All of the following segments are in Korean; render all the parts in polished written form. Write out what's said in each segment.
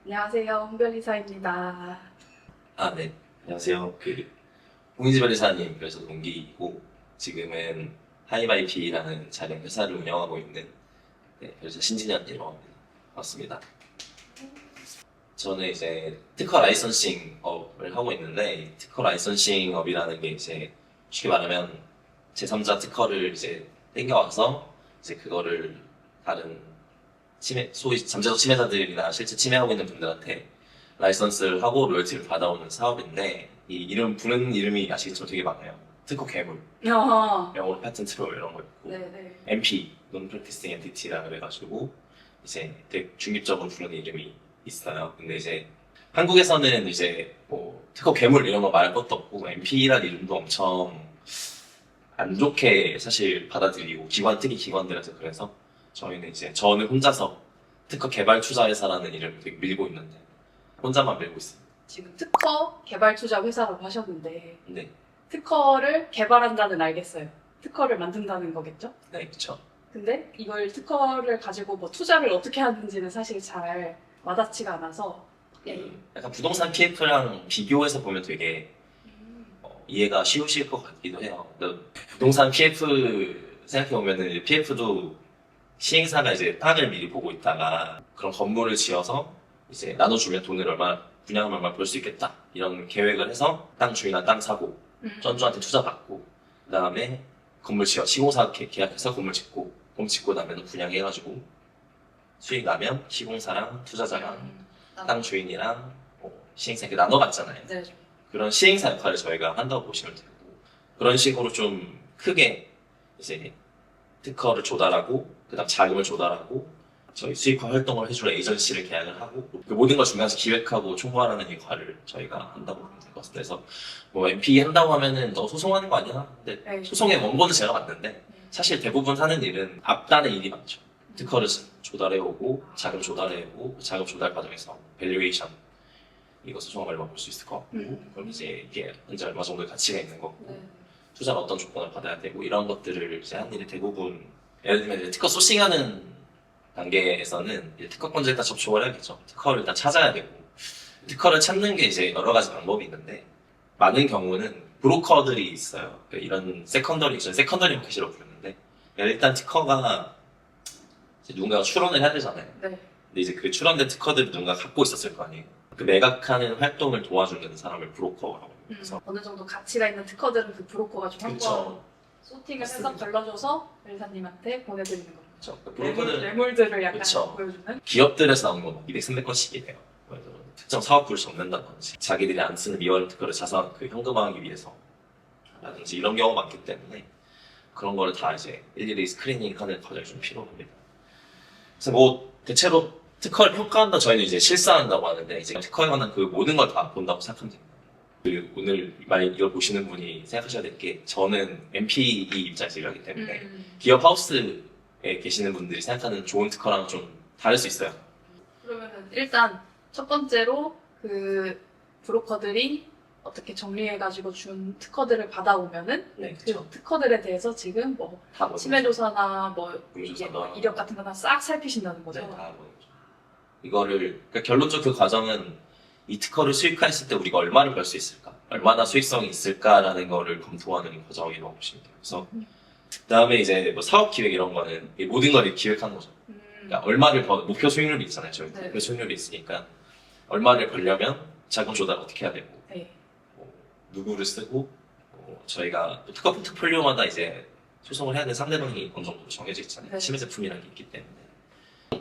안녕하세요, 홍별이사입니다. 아, 네. 안녕하세요. 홍인지 변리사님, 그래서 동기이고, 지금은 하이바이피라는 자격 회사를 운영하고 있는 변리사 신진현이라고 합니다. 반갑습니다. 저는 이제 특허 라이선싱 업을 하고 있는데, 이 특허 라이선싱 업이라는 게 이제 쉽게 말하면 제3자 특허를 이제 땡겨와서 이제 그거를 다른 소위 잠재적 침해자들이나 실제 침해하고 있는 분들한테 라이선스를 하고 로열티를 받아오는 사업인데, 이 이름 부르는 이름이 아시겠지만 되게 많아요. 특허 괴물, 영어로 패턴트 롤 이런 거 있고, 네네. MP, Non Practicing Entity라 그래가지고 이제 되게 중립적으로 부르는 이름이 있어요. 근데 이제 한국에서는 이제 뭐 특허 괴물 이런 거 말할 것도 없고, MP라는 이름도 엄청 안 좋게 사실 받아들이고, 특히 기관들에서. 그래서 저는 혼자서 특허 개발 투자 회사라는 이름을 되게 밀고 있는데, 혼자만 밀고 있어요. 지금 특허 개발 투자 회사라고 하셨는데, 네, 특허를 개발한다는 알겠어요. 특허를 만든다는 거겠죠? 네, 그쵸. 근데 이걸 특허를 가지고 뭐 투자를 어떻게 하는지는 사실 잘 와닿지가 않아서. 약간 부동산 PF랑 비교해서 보면 되게 이해가 쉬우실 것 같기도 해요. 근데 부동산 PF 생각해보면은 PF도 시행사가 이제 땅을 미리 보고 있다가 그런 건물을 지어서 이제 나눠주면 돈을 분양하면 얼마 벌 수 있겠다 이런 계획을 해서 땅 주인한 땅 사고 전주한테 투자 받고, 그 다음에 건물 시공사 계약해서 건물 짓고 나면 분양해가지고 수익 나면 시공사랑 투자자랑 땅 주인이랑 시행사 이렇게 나눠받잖아요. 네. 그런 시행사 역할을 저희가 한다고 보시면 되고, 그런 식으로 좀 크게 이제 특허를 조달하고, 그다음 자금을 조달하고, 저희 수익화 활동을 해주는 에이전시를 계약을 하고, 그 모든 걸 중간에서 기획하고 총괄하는 역할을 저희가 한다고 보면 될 것 같습니다. 그래서 뭐 MP 한다고 하면은 너 소송하는 거 아니야? 근데 네. 소송의 원고는 제가 맞는데, 사실 대부분 하는 일은 앞단의 일이 많죠. 특허를 조달해오고, 자금 조달해오고, 자금 조달 과정에서 밸류에이션, 이거 소송을 얼마 볼 수 있을 것 같고, 그럼 이제 이게 현재 얼마 정도의 가치가 있는 거고, 네. 투자는 어떤 조건을 받아야 되고, 이런 것들을 이제 한 일이 대부분, 예를 들면 이제 특허 소싱하는 단계에서는 이제 특허권자 일단 접촉을 해야겠죠. 특허를 일단 찾아야 되고, 특허를 찾는 게 이제 여러 가지 방법이 있는데, 많은 경우는 브로커들이 있어요. 이런 세컨더리 마켓이라고 부르는데, 일단 특허가 이제 누군가가 출원을 해야 되잖아요. 네. 근데 이제 그 출원된 특허들을 누군가 갖고 있었을 거 아니에요. 그 매각하는 활동을 도와주는 사람을 브로커라고 해요. 그래서 어느 정도 가치가 있는 특허들은 그 브로커가 좀 한번 그쵸. 소팅을 해서 맞습니다. 걸러줘서 변리사님한테 보내드리는 거죠. 그쵸. 그 매물, 브로커는 매물들을 약간 그쵸. 보여주는. 기업들에서 나온 거 200, 300건씩이래요. 그래서 특정 사업부를 접는다든지, 자기들이 안 쓰는 미완 특허를 현금화하기 위해서 라든지, 이런 경우가 많기 때문에 그런 거를 다 이제 일일이 스크리닝하는 과정이 좀 필요합니다. 그래서 뭐 대체로 특허를 평가한다, 저희는 이제 실사한다고 하는데, 이제 특허에 관한 그 모든 걸 다 본다고 생각하면 됩니다. 오늘 만약 이걸 보시는 분이 생각하셔야 될 게, 저는 MPE 입장에서 일하기 때문에 기업 하우스에 계시는 분들이 생각하는 좋은 특허랑 좀 다를 수 있어요. 그러면은 일단 첫 번째로 그 브로커들이 어떻게 정리해가지고 준 특허들을 받아오면은 네, 그 그렇죠. 특허들에 대해서 지금 뭐 다 보는 치매 조사나 뭐 공유조사, 이게 뭐 이력 같은 거나 싹 살피신다는 거죠. 네, 다 보는 거죠. 그러니까 결론적으로 그 과정은 이 특허를 수익화했을 때 우리가 얼마를 벌 수 있을까, 얼마나 수익성이 있을까라는 거를 검토하는 과정이라고 보시면 돼요. 그래서 그다음에 이제 뭐 사업 기획 이런 거는 이 모든 걸 기획하는 거죠. 그러니까 목표 수익률이 있잖아요. 저희 네. 목표 수익률이 있으니까 얼마를 벌려면 자금 조달 어떻게 해야 되고, 네. 누구를 쓰고, 저희가 또 특허 포트폴리오마다 이제 소송을 해야 되는 상대방이 어느 정도 정해져 있잖아요. 네. 침해 제품이라는 게 있기 때문에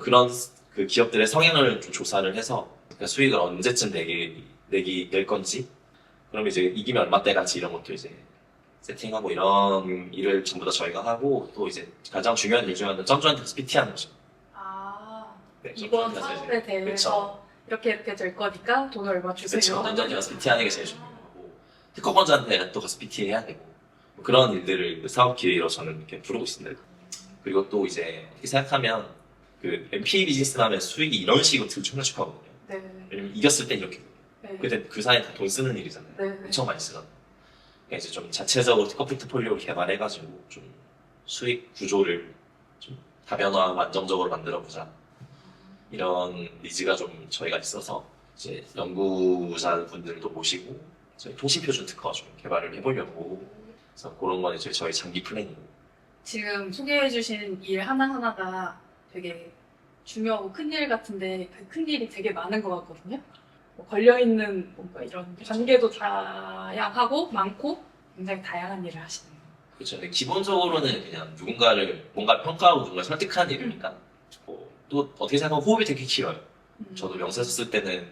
그런 그 기업들의 성향을 좀 조사를 해서, 그러니까 수익을 언제쯤 낼 건지, 그럼 이제 이기면 얼마 떼가지 이런 것도 이제 세팅하고, 이런 일을 전부 다 저희가 하고, 또 이제 가장 중요한 일 중 하나는 전주한테 가서 PT하는 거죠. 아, 네, 이번 전주한테 가서 사업에 이제- 대해서 이렇게 될 거니까 돈을 얼마 주세요. 그렇죠. 전주한테 가서 PT하는 게 제일 중요하고, 특허권자한테 또 가서 PT해야 되고, 뭐 그런 일들을 사업 기회로 저는 이렇게 부르고 있습니다. 그리고 또 이제 어떻게 생각하면 그 MP 비즈니스라면 수익이 이런 식으로 들쭉날쭉하거든요. 네. 왜냐면 이겼을 때 이렇게, 네. 근데 그 사이에 다 돈 쓰는 일이잖아요. 네. 엄청 많이 쓰잖아요. 그러니까 이제 좀 자체적으로 특허 포트폴리오를 개발해가지고 좀 수익 구조를 좀 다변화하고 안정적으로 만들어보자, 이런 니즈가 좀 저희가 있어서 이제 연구자분들도 모시고 저희 통신표준 특허 좀 개발을 해보려고. 그래서 그런 건 이제 저희 장기 플랜이고. 지금 소개해주신 일 하나하나가 되게 중요하고 큰 일 같은데 그 큰 일이 되게 많은 것 같거든요. 뭐 걸려있는 뭔가 이런 관계도 다양하고 많고 굉장히 다양한 일을 하시는 거예요. 그렇죠. 근데 기본적으로는 그냥 누군가를 뭔가 평가하고 누군가 설득하는 일이니까 또 어떻게 생각하면 호흡이 되게 길어요. 저도 명세 썼을 때는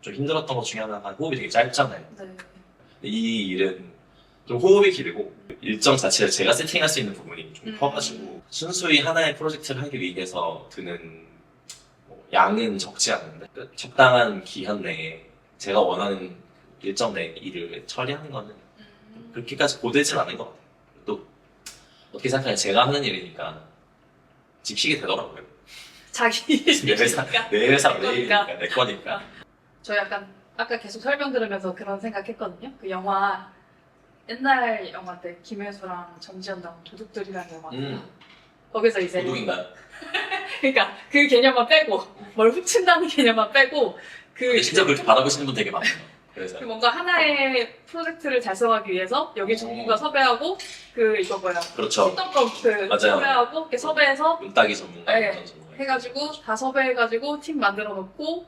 좀 힘들었던 것 중에 하나가 호흡이 되게 짧잖아요. 네. 이 일은 좀 호흡이 길고 일정 자체를 제가 세팅할 수 있는 부분이 좀 커가지고 순수히 하나의 프로젝트를 하기 위해서 드는 뭐 양은 적지 않은데 적당한 기한 내에 제가 원하는 일정 내 일을 처리하는 거는 그렇게까지 고되진 않은 것 같아요. 또 어떻게 생각하면 제가 하는 일이니까 집시게 되더라고요. 자기 내 회사, 내 회사, 내 일이니까, 내 거니까. 저 약간 아까 계속 설명 들으면서 그런 생각했거든요. 그 영화 옛날 영화 때 김혜수랑 정지현 나온 도둑들이라는 영화. 거기서 이제 도둑인가요? 그러니까 그 개념만 빼고 뭘 훔친다는 개념만 빼고 근데 진짜 그렇게 바라보시는 분 되게 많아요. 그래서 그 뭔가 하나의 프로젝트를 달성하기 위해서 여기 전문가 섭외하고 그 이거 뭐야 그렇죠. 시떡검 그 맞아요. 섭외하고 이렇게 섭외해서 문따기 전문가, 네. 어떤 전문가. 해가지고 다 섭외해가지고 팀 만들어 놓고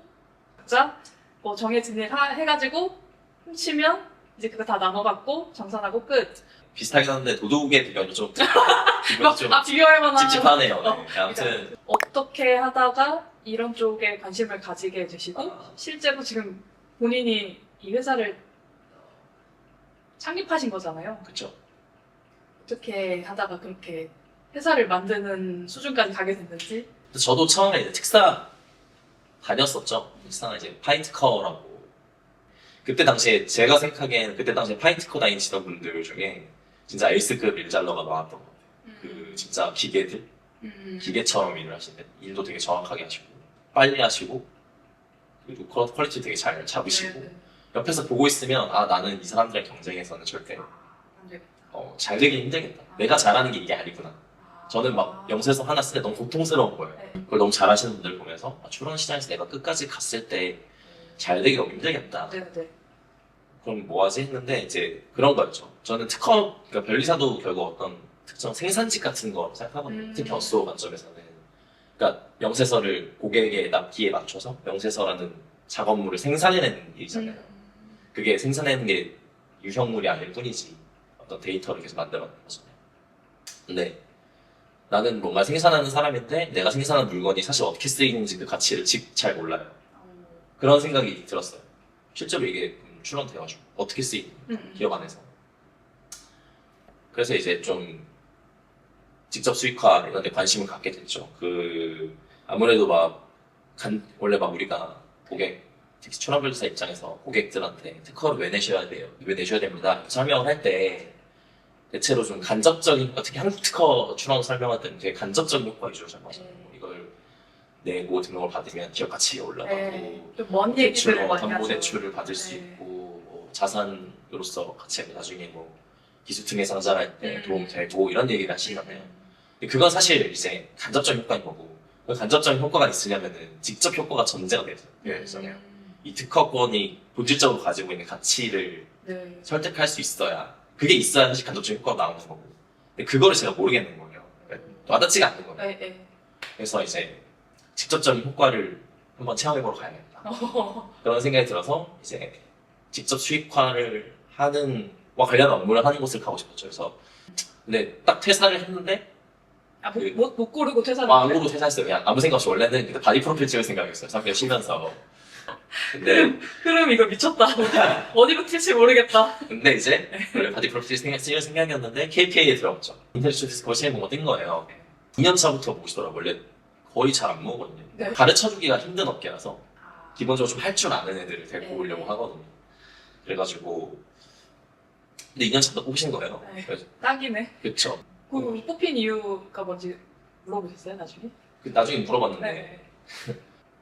각자 뭐 정해진 일 해가지고 훔치면 이제 그거 다 나눠갖고 정산하고 끝. 비슷하긴 한데 도둑의 비교는 좀 좀 비교할 만한. 찝찝하네요. 어, 네. 아무튼 어떻게 하다가 이런 쪽에 관심을 가지게 되시고 실제로 지금 본인이 이 회사를 창립하신 거잖아요. 그렇죠. 어떻게 하다가 그렇게 회사를 만드는 수준까지 가게 됐는지. 저도 처음에 이제 특사 다녔었죠. 특사가 이제 파인트커라고. 그때 당시에 제가 생각하기에는 그때 당시에 파인트커 다니시던 분들 중에 진짜 에이스급 일잘러가 나왔던 것 같아요. 그 진짜 기계들, 기계처럼 일을 하시는데 일도 되게 정확하게 하시고 빨리 하시고 그리고 퀄리티 되게 잘 잡으시고 네. 옆에서 보고 있으면 아 나는 이 사람들이랑 경쟁해서는 절대 안 되겠다. 잘 되긴 힘들겠다. 내가 잘하는 게 이게 아니구나. 저는 막 영세서 하나 쓸 때 너무 고통스러운 거예요. 네. 그걸 너무 잘하시는 분들 보면서 출원 시장에서 내가 끝까지 갔을 때 잘 되기 너무 힘들겠다. 네네. 그럼 뭐 하지 했는데 이제 그런 거였죠. 저는 특허, 그러니까 변리사도 결국 어떤 특정 생산직 같은 거 생각하거든요. 특히 어소 관점에서는. 그러니까 영세서를 고객의 납기에 맞춰서 영세서라는 작업물을 생산해내는 일이잖아요. 그게 생산해내는 게 유형물이 아닐 뿐이지 어떤 데이터를 계속 만들어내는 거잖아요. 근데 나는 뭔가 생산하는 사람인데 내가 생산한 물건이 사실 어떻게 쓰이는지 그 가치를 잘 몰라요. 그런 생각이 들었어요. 실제로 이게 출원돼가지고 어떻게 쓰이는 기업 안에서. 그래서 이제 좀 직접 수익화 이런 데 관심을 갖게 됐죠. 아무래도 원래 우리가 고객, 특히 출원변리사 입장에서 고객들한테 특허를 왜 내셔야 돼요? 왜 내셔야 됩니다. 설명을 할 때 대체로 좀 간접적인, 특히 한국 특허 출원 설명할 때는 되게 간접적인 효과 위주로 설명하잖아요. 이걸 내고 등록을 받으면 기업 가치가 올라가고 좀먼 얘기들을 대출로 많이 담보 하죠. 대출을 받을 수 있고 뭐 자산으로서 가치가 나중에 뭐 기술등에 상장할 때 도움 되고 이런 얘기를 하시잖아요. 근데 그건 사실 이제 간접적인 효과인 거고 그 간접적인 효과가 있으려면은 직접 효과가 전제가 되어 있잖아요. 이 특허권이 본질적으로 가지고 있는 가치를 네. 설득할 수 있어야 그게 있어야 사실 간접적인 효과가 나오는 거고 근데 그거를 제가 모르겠는 거예요. 와닿지가 않는 거예요. 네. 그래서 이제 직접적인 효과를 한번 체험해보러 가야겠다. 그런 생각이 들어서 이제 직접 수익화를 하는 와 관련한 업무를 하는 곳을 가고 싶었죠. 그래서 근데 딱 퇴사를 했는데 못 고르고 퇴사를 안 고르고 퇴사했어요. 그냥 아무 생각 없이 원래는 그때 바디 프로필 찍을 생각이었어요. 3개월 쉬면서. 근데 흐름 이거 미쳤다. 어디로 튈지 모르겠다. 이제 원래 바디 프로필 찍을 생각이었는데 KPA에 들어갔죠. 인터넷 디스커버 시행 뭔가 뜬 거예요. 2년 차부터 보시더라고요. 원래 거의 잘 안 모으거든요. 네. 가르쳐주기가 힘든 업계라서 기본적으로 좀 할 줄 아는 애들을 데리고 오려고 하거든요. 그래가지고 근데 2년 차부터 뽑으신 거예요. 네. 그래서 딱이네. 그쵸. 그 뽑힌 이유가 뭔지 물어보셨어요 나중에? 나중에 물어봤는데 네.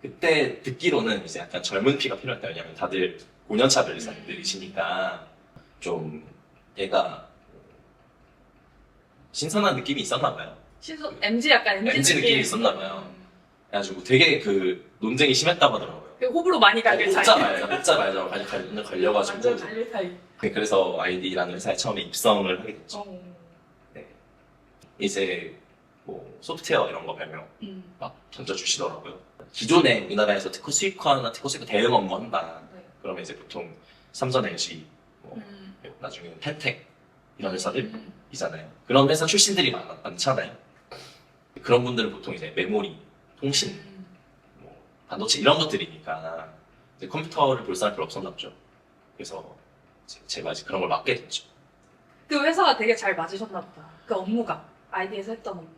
그때 듣기로는 이제 약간 젊은 피가 필요했다. 왜냐면 다들 5년차 변리사님들이시니까 좀 얘가 신선한 느낌이 있었나 봐요. MG 약간 MG MG 느낌이 있었나 봐요. 그래가지고 되게 그 논쟁이 심했다고 하더라고요. 호불호 많이 갈릴 사이. 혼자 말자 걸려가지고. 완전 갈릴 사이. 네, 그래서 아이디라는 회사에 처음에 입성을 하게 됐죠. 어. 이제 뭐 소프트웨어 이런 거 별명 음. 막 던져주시더라고요. 기존에 우리나라에서 특허 수익화나 특허 수익화 대응 업무 한다. 네. 그러면 이제 보통 삼성, LG, 뭐 나중에는 펜텍 이런 회사들이잖아요. 그런 회사 출신들이 많잖아요. 그런 분들은 보통 이제 메모리, 통신, 뭐 반도체 이런 것들이니까 이제 컴퓨터를 볼 사람이 별로 없었나 보죠. 그래서 제가 이제 그런 걸 맡게 됐죠. 그 회사가 되게 잘 맞으셨나 보다. 그 업무가 아이디에서 했던 업무.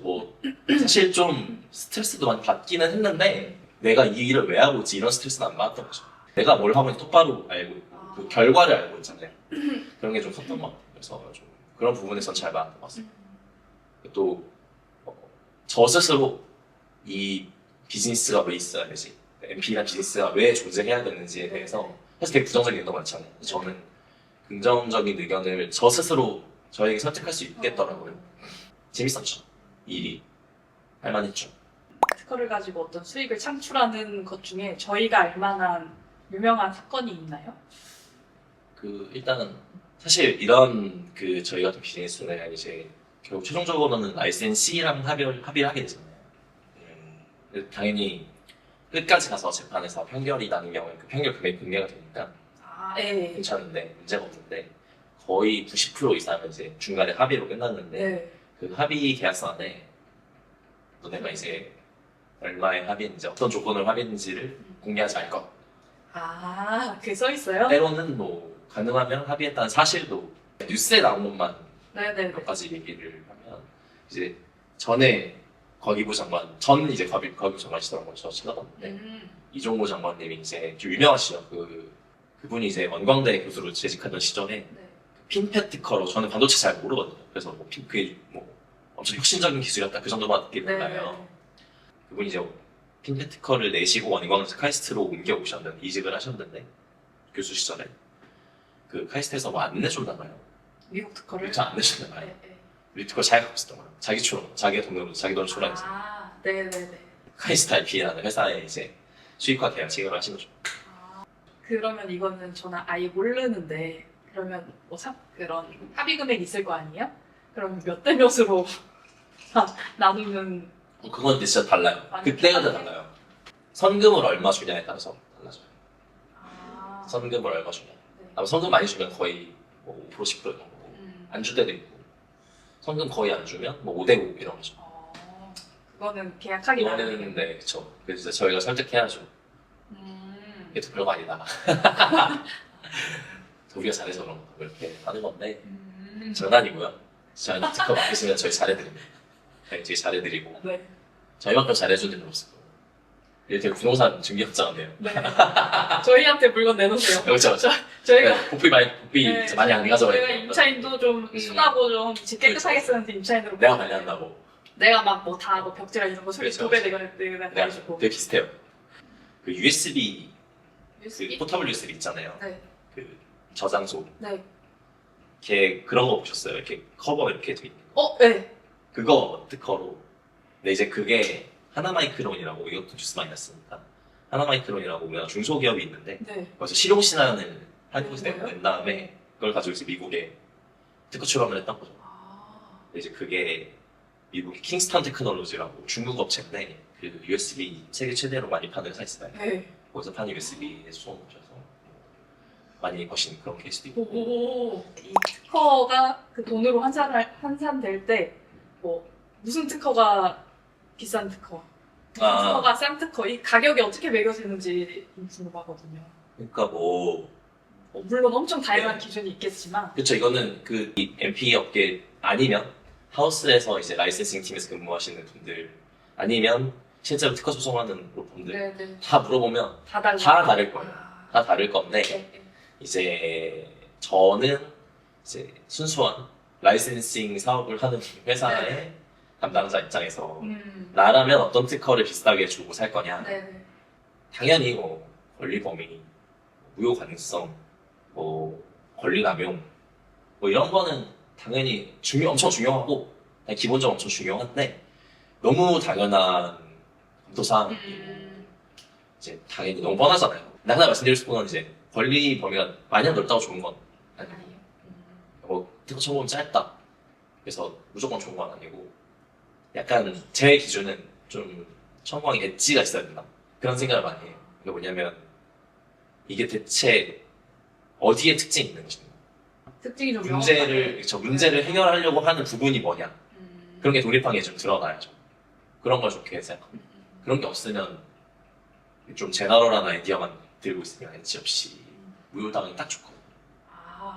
뭐 사실 좀 스트레스도 많이 받기는 했는데 내가 이 일을 왜 하고 있지 이런 스트레스는 안 받았던 거죠. 내가 뭘 하고 있는지 똑바로 알고 있고 그 결과를 알고 있잖아요. 그런 게 좀 컸던 것 같아요. 그래서 좀 그런 부분에선 잘 맞는 것 같습니다. 또 저 스스로 이 비즈니스가 왜 있어야 되지, MP라는 비즈니스가 왜 존재해야 되는지에 대해서 사실 되게 부정적인 의견도 많잖아요. 저는 긍정적인 의견을 저 스스로 저에게 설득할 수 있겠더라고요. 재밌었죠. 이 일이 할만했죠. 특허를 가지고 어떤 수익을 창출하는 것 중에 저희가 알만한 유명한 사건이 있나요? 그 일단은 사실 이런 그 저희 같은 비즈니스는 이제 결국 최종적으로는 라이센시랑 합의를 하게 되잖아요. 근데 당연히 끝까지 가서 재판에서 편결이 나는 경우에 그 편결 금액이 공개가 되니까 네. 괜찮은데 문제가 없는데 거의 90% 이상은 이제 중간에 합의로 끝났는데 네. 그 합의 계약서 안에 너네가 이제 얼마에 합의했는지 어떤 조건을 합의했는지를 공개하지 말 것. 그게 써 있어요? 때로는 뭐 가능하면 합의했다는 사실도 뉴스에 나온 것만 네네. 몇 가지 얘기를 하면 이제 전에 거기부 장관 이제 거기부 장관이시더라고요. 저 찾아봤는데 이종호 장관님이 이제 좀 유명하시죠. 그분이 이제 원광대 교수로 재직하던 시절에 네. 핀팻 특허로 저는 반도체 잘 모르거든요. 그래서 그게 뭐 엄청 혁신적인 기술이었다 그 정도만 듣게 됐나요? 그분이 이제 핀팻 특허를 내시고 원광대 카이스트로 옮겨 오셨는데 이직을 하셨는데 교수 시절에 그 카이스트에서 뭐 안 내줬나봐요. 미국 특허를? 잘 안 내줬나봐요. 네. 우리 특허 잘 갖고 있었던 거예요. 자기 돈으로 출하해서 네네네. 카이스트 IP라는 회사에 이제 수익화 계약 체결을 하신 거죠. 그러면 이거는 저는 아예 모르는데 그러면 뭐 그런 합의 금액이 있을 거 아니에요? 그럼 몇 대 몇으로 나누면 그건 근데 진짜 달라요. 많이 그때가 다 비슷하게? 달라요. 선금을 얼마 주냐에 따라서 달라져요. 아, 선금을 얼마 주냐. 네. 아마 선금 많이 주면 거의 뭐 5% 10% 이런 거고 안 줄 때도 있고 선금 거의 안 주면 뭐 5대5 이런 거죠. 그거는 계약하기 이거는 나름이겠네요. 네, 그쵸. 그래서 저희가 설득해야죠. 이게 또 별거 아니다. 우리가 잘해서 그런 거 이렇게 하는 건데 장난이고요. 저희는 특허 맡기시면 저희 잘해드립니다. 저희 되게 잘해드리고 네. 저희만큼 잘해주는 데는 없을 거예요. 이게 되게 부동산 중개업자인데요. 네. 저희한테 물건 내놓으세요. 그렇죠. 저희가 네, 복비 많이 안 가져와요. 저희가 임차인도 좀 순하고 좀 집 깨끗하게 쓰는데 임차인으로 내가 관리한다고. 내가 막 뭐 다 뭐 벽지랑 이런 거 소리 그렇죠. 도배 내가 내가 해주고 되게 비슷해요. 그 USB USB? 그 포터블 USB 있잖아요. 네. 그 저장소. 네. 걔 그런 거 보셨어요? 이렇게 커버 이렇게 돼 있는. 네. 그거 특허로. 근데 이제 그게 하나마이크론이라고 이것도 뉴스 많이 났으니까 하나마이크론이라고 우리나라 중소기업이 있는데 네. 그래서 실용신안을 한국에서 뭐예요? 낸 다음에 그걸 가지고 이제 미국에 특허 출원을 했던 거죠. 근데 이제 그게 미국의 킹스턴 테크놀로지라고 중국 업체인데 그 USB 세계 최대로 많이 파는 회사 있어요. 네. 거기서 파는 USB에 수송 오셔서 많이 버신 그런 케이스도 있고. 오. 이 특허가 그 돈으로 환산될 때 뭐 무슨 특허가 비싼 특허, 무슨 특허가 싼 특허, 이 가격이 어떻게 매겨지는지 궁금하거든요. 그러니까 뭐 물론 엄청 다양한 네. 기준이 있겠지만 그렇죠. 이거는 그 이 MP 업계 아니면 하우스에서 이제 라이센싱 팀에서 근무하시는 분들 아니면 실제로 특허 소송하는 분들 네네. 다 물어보면 다 달라. 다 다를 거예요. 다 다를 건데 네. 이제 저는 이제 순수한 라이센싱 사업을 하는 회사의 네. 담당자 입장에서 나라면 어떤 특허를 비싸게 주고 살 거냐. 네네. 당연히 뭐 권리 범위, 무효 가능성, 뭐 권리 남용 뭐 이런 거는 당연히 엄청 중요하고 기본적으로 엄청 중요한데 너무 당연한 검토사항이 이제 당연히 너무 뻔하잖아요. 근데 하나 말씀드릴 수 있는 건 이제 권리 범위가 마냥 넓다고 좋은 건 아니에요. 아니에요. 뭐 특허 청구는 짧다. 그래서 무조건 좋은 건 아니고 약간 제 기준은 좀 청구하기 엣지가 있어야 된다. 그런 생각을 많이 해요. 그게 뭐냐면 이게 대체 어디에 특징이 있는 것인가? 특징이 좀 문제를 해결하려고 하는 부분이 뭐냐? 그런 게 독립하게 좀 드러나야죠. 그런 걸 좋게 생각합니다. 그런 게 없으면 좀 제너럴한 아이디어만 들고 있으면 엣지 없이 무효당하기 딱 좋거든요.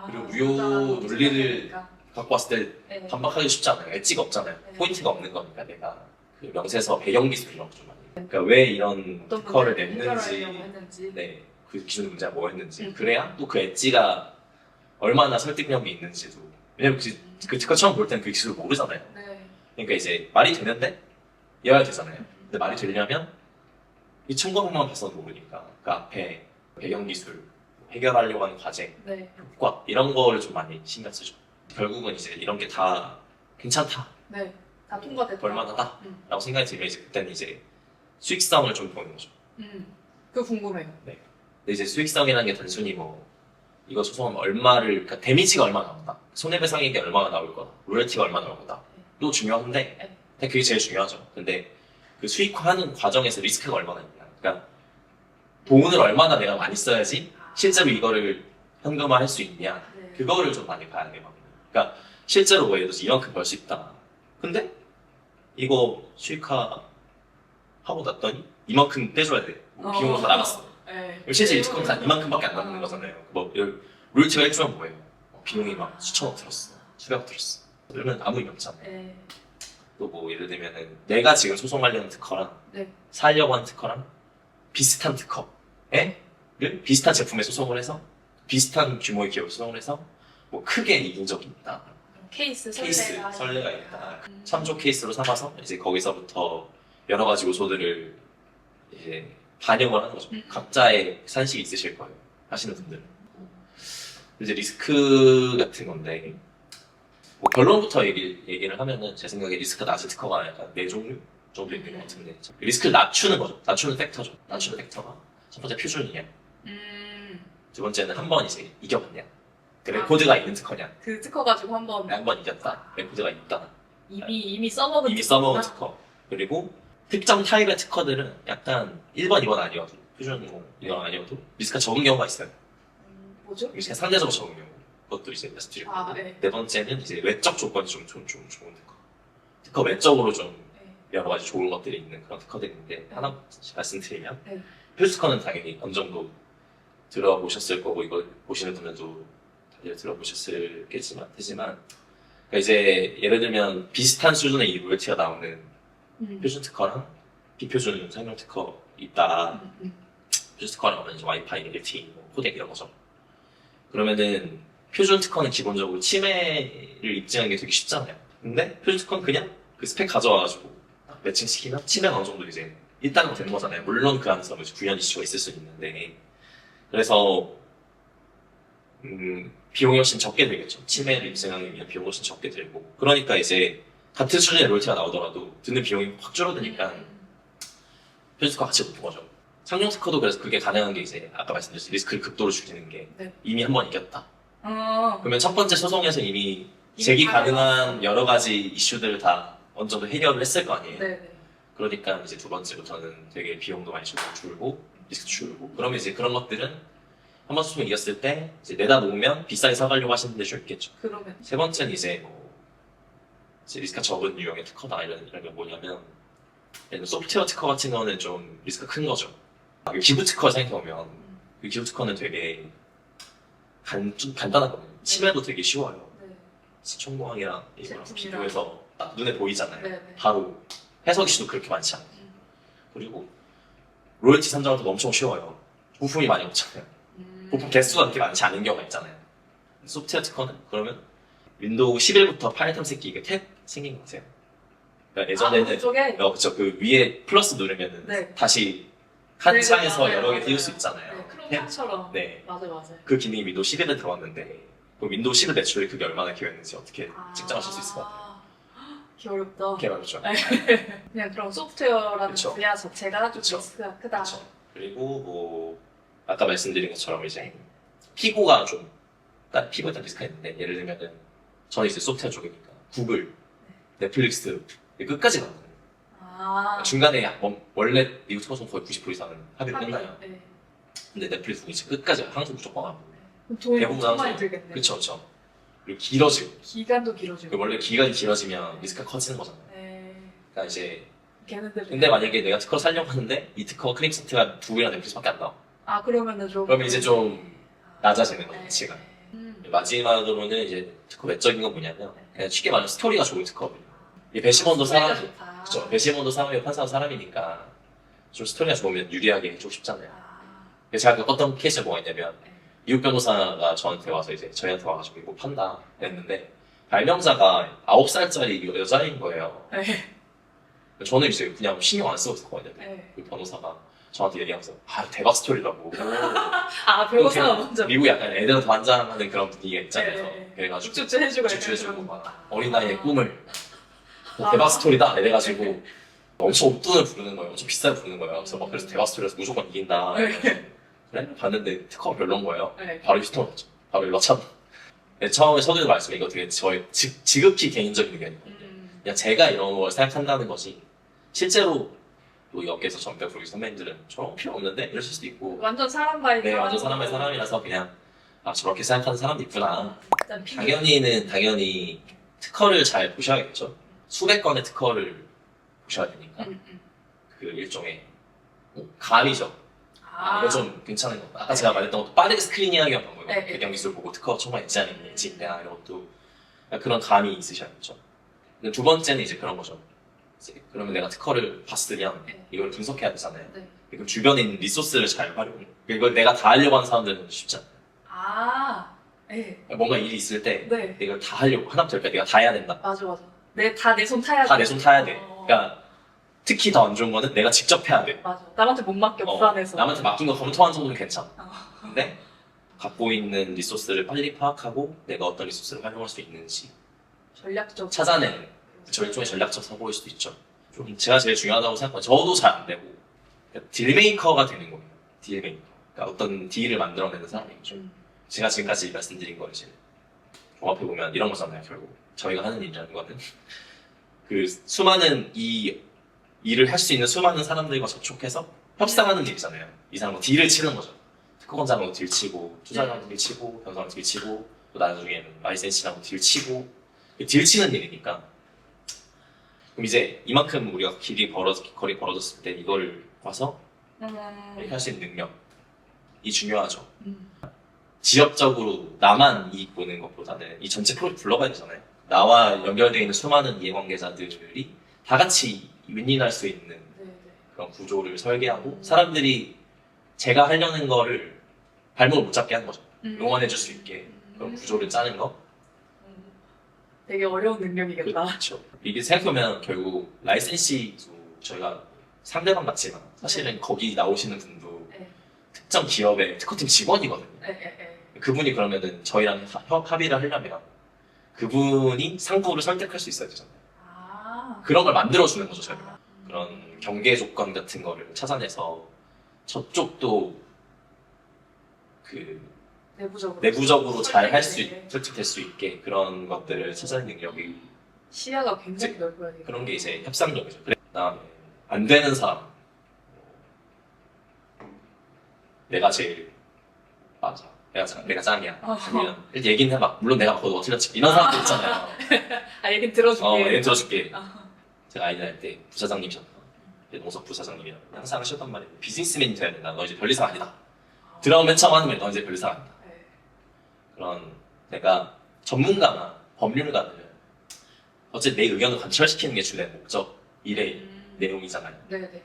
그리고 무효 논리를 갖고 왔을 때 네. 반박하기 쉽지 않아요. 엣지가 없잖아요. 네. 포인트가 없는 거니까 내가 그 명세서 배경 기술 이런 거 좀 많이. 그러니까 왜 이런 특허를 냈는지, 했는지. 네, 그 기준 문제가 뭐였는지. 음. 그래야 또 그 엣지가 얼마나 설득력이 있는지도. 왜냐면 그 특허 처음 볼 때는 그 기술을 모르잖아요. 네. 그러니까 이제 말이 되는데 이해야 되잖아요. 근데 말이 되려면 이 청구문만 봐서는 모르니까 그 앞에 배경 기술, 해결하려고 하는 과제, 네. 효과 이런 거를 좀 많이 신경 쓰죠. 결국은 이제 이런 게 다 괜찮다, 네. 다 통과됐다. 볼만하다 라고 생각이 들면 이제 그때는 이제 수익성을 좀 보는 거죠. 그거 궁금해요. 근데 이제 수익성이라는 게 단순히 뭐 이거 소송하면 얼마를, 그러니까 데미지가 얼마나 나온다, 손해배상액이 얼마나 나올 거다, 로열티가 얼마나 나올 거다 또 중요한데 근데 그게 제일 중요하죠. 근데 그 수익화하는 과정에서 리스크가 얼마나 있냐, 그러니까 돈을 얼마나 내가 많이 써야지 실제로 이거를 현금화할 수 있냐, 네. 그거를 좀 많이 봐야 돼요. 그러니까 실제로 뭐 예를 들어서 이만큼 벌 수 있다. 근데 이거 수익화 하고 났더니 이만큼 떼줘야 돼. 뭐 비용으로 다 나갔어. 네. 실제 이 특허는 다 이만큼밖에 안 남는 거잖아요. 뭐 로열티가 1주면 뭐예요? 비용이 막 수천억 들었어, 수백억 들었어. 그러면 아무 의미 없잖아요. 네. 또 뭐 예를 들면은 내가 지금 소송하려는 특허랑 네. 살려고 하는 특허랑 비슷한 특허를 비슷한 제품에 소송을 해서 비슷한 규모의 기업을 소송을 해서 뭐 크게 이긴 적이 있다. 케이스 설레가 있다. 참조 케이스로 삼아서 이제 거기서부터 여러 가지 요소들을 이제 반영을 하는 거죠. 각자의 산식이 있으실 거예요. 하시는 분들은. 이제 리스크 같은 건데 뭐 결론부터 얘기를 하면은 제 생각에 리스크 낮은 특허가 약간 4종류 정도 있는 것 같은데 리스크를 낮추는 거죠. 낮추는 팩터죠. 낮추는 팩터가 첫 번째 표준이냐, 두 번째는 한 번 이제 이겨봤냐, 그 레코드가 있는 특허냐, 그 특허 가지고 한번 이겼다, 레코드가 있다, 이미 써먹은 이미 써먹은 특허. 그리고 특정 타입의 특허들은 약간 1번, 2번 아니어도 표준 이건 아니어도 리스크가 적은 경우가 있어요. 뭐죠? 리스크가 상대적으로 적은 경우. 그것도 이제 말씀드릴 거고. 네. 네 번째는 이제 외적 조건이 좀 좋은 특허. 특허 외적으로 좀 네. 여러 가지 좋은 것들이 있는 그런 특허들인데 하나 말씀드리면 네. 표준 특허는 당연히 어느 정도 들어보셨을 거고 이거 보시는 분들도 다들 들어보셨겠지만 그러니까 이제 예를 들면 비슷한 수준의 이 로열티가 나오는 표준 특허랑 비표준 상용 특허 있다. 표준 특허라고 하면 이제 와이파이, LTE, 뭐 코덱 이런 거죠. 그러면은 표준 특허는 기본적으로 침해를 입증하는 게 되게 쉽잖아요. 근데 표준 특허는 그냥 그 스펙 가져와가지고 매칭시키면 침해가 어느 정도 이제 일단은 되는 거잖아요. 물론 그 안에서 뭐 구현 이슈가 있을 수 있는데 그래서 비용이 훨씬 적게 들겠죠. 침해를 입증하기 위한 비용이 훨씬 적게 들고 그러니까 이제 같은 수준의 로열티가 나오더라도 드는 비용이 확 줄어드니까 표준 특허가 가치 높은 거죠. 상용 특허도 그래서 그게 가능한 게 이제 아까 말씀드렸듯이 리스크를 극도로 줄이는 게 네. 이미 한 번 이겼다. 그러면 첫 번째 소송에서 이미 제기 가능한 여러 가지 이슈들을 다 어느 정도 해결을 했을 거 아니에요. 네. 그러니까 이제 두 번째부터는 되게 비용도 많이 줄고 리스크 줄고 그러면 이제 그런 것들은 한 번 소송 이겼을 때 이제 내다 놓으면 비싸게 사가려고 하시는 데좀 있겠죠. 그러면 세 번째는 이제 뭐 이제 리스크가 적은 유형의 특허다 이런 게 뭐냐면 소프트웨어 특허 같은 거는 좀 리스크가 큰 거죠. 기부 특허 생각해보면 그 기부 특허는 되게 좀 간단하거든요. 침해도 되게 쉬워요. 네. 시청공항이랑 이거랑 제품이랑. 비교해서 딱 눈에 보이잖아요. 네. 바로 해석 이슈도 그렇게 많지 않고 그리고 로열티 산정도 엄청 쉬워요. 부품이 많이 없잖아요. 부품 개수가 그렇게 많지 않은 경우가 있잖아요. 소프트웨어 특허는 그러면 윈도우 11부터 파일 탐색기 이게 탭 생긴 거 같아요. 그러니까 예전에는 그쪽에 그쵸, 그 위에 플러스 누르면은 네. 다시 한 네, 창에서 맞아요, 여러 개 맞아요. 띄울 수 있잖아요. 네, 탭. 크롬처럼. 네. 맞아요. 그 기능이 윈도우 11에 들어왔는데 그 윈도우 11 매출이 그게 얼마나 기여했는지 어떻게 측정하실 수 있을 것 같아요. 어렵다. 개발이죠. 그냥 그런 소프트웨어라는 그쵸. 분야 자체가 좀 그쵸. 리스크가 크다. 그렇죠. 그리고 뭐 아까 말씀드린 것처럼 이제 피고가 좀 그러니까 피고에 따라 리스크가 있는데 예를 들면은 저는 이제 소프트웨어 쪽이니까 구글, 넷플릭스 끝까지 가거든요. 아. 중간에 원래 미국 특허송 거의 90% 이상은 합의로 끝나요. 네. 근데 넷플릭스 이제 끝까지 항상 무조건 하고 그럼 돈이 대부분 엄청 많이 항상 들겠네. 그쵸 그쵸. 그리고 길어지고 기간도 길어지고. 원래 기간이 길어지면 리스크가 커지는 거잖아요. 네. 그러니까 이제 걔네들. 근데 만약에 내가 특허 살려고 하는데 이 특허 클립 세트가 구글이나 넷플릭스밖에 안 나와. 아 그러면은 좀. 그러면 이제 좀 낮아지는 거예요, 네. 가치가. 음. 마지막으로는 이제 특허 외적인 건 뭐냐면 그냥 쉽게 말하면 스토리가 좋은 특허거든요. 이 배심원도 스토리가 사람, 좋다. 그쵸? 배심원도 사람이고 판사도 사람이니까 좀 스토리가 좋으면 유리하게 해주고 싶잖아요. 아. 그래서 제가 겪었던 케이스가 뭐가 있냐면 네. 미국 변호사가 저한테 와서 이제 저희한테 와가지고 이거 판다 했는데 발명자가 9살짜리 여자인 거예요. 네. 저는 이제 그냥 신경 안 쓰고 있었거든요. 네. 그 변호사가 저한테 얘기하면서 아 대박 스토리라고. 아 변호사가 또 먼저. 미국 약간 애들한테 환장하는 그런 분위기가 있잖아요. 네. 그래가지고 우쭈쭈 해주고 우쭈쭈 해주고 약간 막 그런 거. 어린 나이에 아. 꿈을 아. 대박 스토리다 이래가지고 엄청 웃돈을 부르는 거예요. 엄청 비싸게 부르는 거예요. 그래서 막 그래서 대박 스토리라서 무조건 이긴다. 그래? 봤는데 특허가 별론 거예요. 네. 바로 휴통 났죠. 바로 연락 참. 처음에 서두에 말씀해 이거 되게 저의 지극히 개인적인 의견이거든요. 그냥 제가 이런 걸 생각한다는 것이 실제로 이 업계에서 전배 부르기 선배님들은 저런 거 필요 없는데 이러실 수도 있고 완전 사람 바이 네 완전 사람의 사람이라서 그냥 아 저렇게 생각하는 사람도 있구나. 일단 당연히 특허를 잘 보셔야겠죠. 수백 건의 특허를 보셔야 되니까 그 일종의 감이죠. 이거 좀 괜찮은 거. 아까 제가 말했던 것도 빠르게 스크리닝하기 위한 방법이에요. 네, 네. 배경 기술 보고 특허 정말 있지 않는지 이런 것도 그런 감이 있으셔야겠죠. 근데 두 번째는 이제 그런 거죠. 이제 그러면 내가 특허를 봤으면 네. 이걸 분석해야 되잖아요. 네. 그럼 주변에 있는 리소스를 잘 활용해. 이걸 내가 다 하려고 하는 사람들은 쉽지 않아요. 아. 네. 뭔가 일이 있을 때 네. 이걸 다 하려고 하나부터 열까지 내가 다 해야 된다. 맞아. 다 내 손 타야 돼. 다 내 손 타야 돼. 어. 그러니까 특히 더 안 좋은 거는 내가 직접 해야 돼. 맞아. 남한테 못 맡겨 불안해서. 남한테 맡긴 거 검토하는 정도는 괜찮아. 어. 근데 갖고 있는 리소스를 빨리 파악하고 내가 어떤 리소스를 활용할 수 있는지 전략적. 찾아내는 저 일종의 전략적 사고일 수도 있죠. 좀 제가 제일 중요하다고 생각해요. 저도 잘 안 되고 그러니까 딜메이커가 되는 거예요. 딜메이커. 그러니까 어떤 딜을 만들어내는 사람이죠. 제가 지금까지 말씀드린 걸 이제 종합해보면 이런 거잖아요. 결국 저희가 하는 일이라는 거는 그 수많은 이 일을 할 수 있는 수많은 사람들과 접촉해서 협상하는 일이잖아요. 이 사람과 딜을 치는 거죠. 특허권자랑도 딜 치고, 투자자랑도 딜 치고, 변호사랑 딜 치고, 또 나중에는 라이센스랑도 딜 치고, 딜 치는 일이니까. 그럼 이제 이만큼 우리가 거리 벌어졌을 때 이걸 봐서 이렇게 할 수 있는 능력이 중요하죠. 지역적으로 나만 이익 보는 것보다는 이 전체 프로젝트 불러봐야 되잖아요. 나와 연결되어 있는 수많은 이해관계자들이 다 같이 윈윈할 수 있는 그런 구조를 설계하고 사람들이 제가 하려는 거를 발목을 못 잡게 하는 거죠. 응원해줄 수 있게 그런 구조를 짜는 거. 되게 어려운 능력이겠다. 그렇죠. 이게 생각해보면 결국 라이센시도 저희가 상대방 같지만 사실은 거기 나오시는 분도 네. 특정 기업의 특허팀 직원이거든요. 네. 그분이 그러면은 저희랑 협의를 하려면 그분이 상부를 설득할 수 있어야 되잖아요. 아. 그런 걸 만들어주는 거죠, 저희가. 그런 경계 조건 같은 거를 찾아내서 저쪽도 그 내부적으로 잘 할 수 설득될 수 있게 그런 것들을 찾아내는 능력이 시야가 굉장히 넓어야 돼요. 그런 게 이제 협상력이죠. 그다음에 안 되는 사람 내가 제일 맞아. 내가 짱이야. 아니면 일단 얘기는 해봐. 물론 내가 거기 틀렸지. 이런 사람들 있잖아요. 아 얘긴 들어줄게. 얘기 들어줄게. 제가 아이들 할 때 부사장님이셨나? 농석 부사장님이랑 항상 하셨단 말이에요. 비즈니스맨이 돼야 된다. 너 이제 별리상 아니다. 들어오면 맨 처음 하는 말이 너 이제 별리상 아니다. 네. 그런 내가 전문가나 법률가는 어쨌든 내 의견을 관철시키는 게 주된 목적 일의 내용이잖아요. 네네.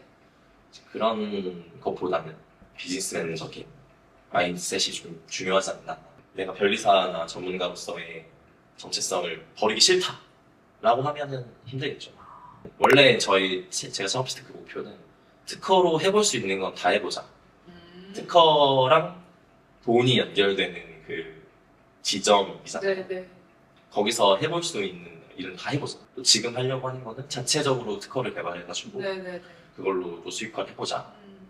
그런 것보다는 비즈니스맨적인 마인드셋이 좀 중요하지 않나. 내가 변리사나 전문가로서의 정체성을 버리기 싫다라고 하면은 힘들겠죠. 원래 제가 창업했을 때 그 목표는 특허로 해볼 수 있는 건 다 해보자. 특허랑 돈이 연결되는 그 지점이잖아요. 네네. 거기서 해볼 수 있는 일은 다 해보자. 또 지금 하려고 하는 거는 자체적으로 특허를 개발해가지고 네네네. 그걸로 또 수익화를 해보자. 음.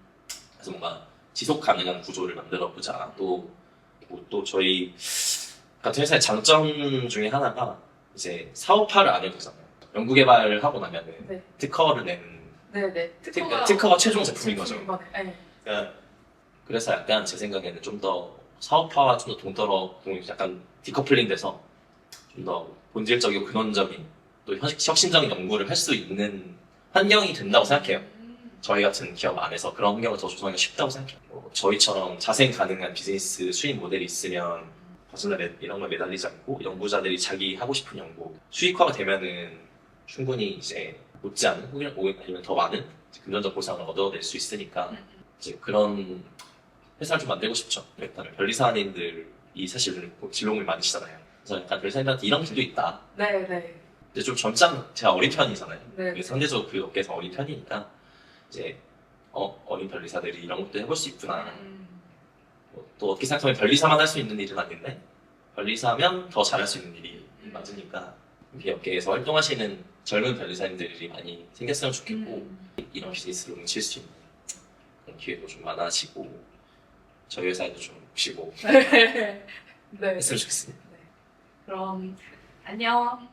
그래서 뭔가 지속 가능한 구조를 만들어 보자. 또 저희 같은 회사의 장점 중에 하나가 이제 사업화를 안 해도 되잖아요. 연구개발을 하고 나면은 네. 특허를 내는 네네. 특허가 최종 제품인 거죠. 네. 그러니까 그래서 약간 제 생각에는 좀 더 사업화와 좀 더 동떨어 약간 디커플링 돼서 좀 더 본질적이고 근원적인 또 혁신적인 연구를 할 수 있는 환경이 된다고 생각해요. 저희 같은 기업 안에서 그런 환경을 더 조성하기가 쉽다고 생각해요. 뭐 저희처럼 자생 가능한 비즈니스 수익 모델이 있으면 버즈나 이런 걸 매달리지 않고 연구자들이 자기 하고 싶은 연구 수익화가 되면은 충분히 이제 못지않은 혹은 아니면 더 많은 금전적 보상을 얻어낼 수 있으니까 이제 그런 회사를 좀 만들고 싶죠. 일단 변리사님들이 사실 진로를 많으시잖아요. 그래서 약간 변리사님들한테 이런 길도 있다. 네네. 근데 좀 젊장 제가 어린 편이잖아요. 네. 상대적으로 그 업계에서 어린 편이니까 이제 어린 변리사들이 이런 것도 해볼 수 있구나. 또 어떻게 생각하면 변리사만 할 수 있는 일은 아닌데 변리사면 더 잘할 수 있는 일이 맞으니까 이 업계에서 활동하시는 젊은 변리사님들이 많이 생겼으면 좋겠고 이런 비즈니스로 뭉칠 수 있는 그런 기회도 좀 많아지고 저희 회사에도 좀 오시고 네. 네. 했으면 좋겠습니다. 그럼 안녕.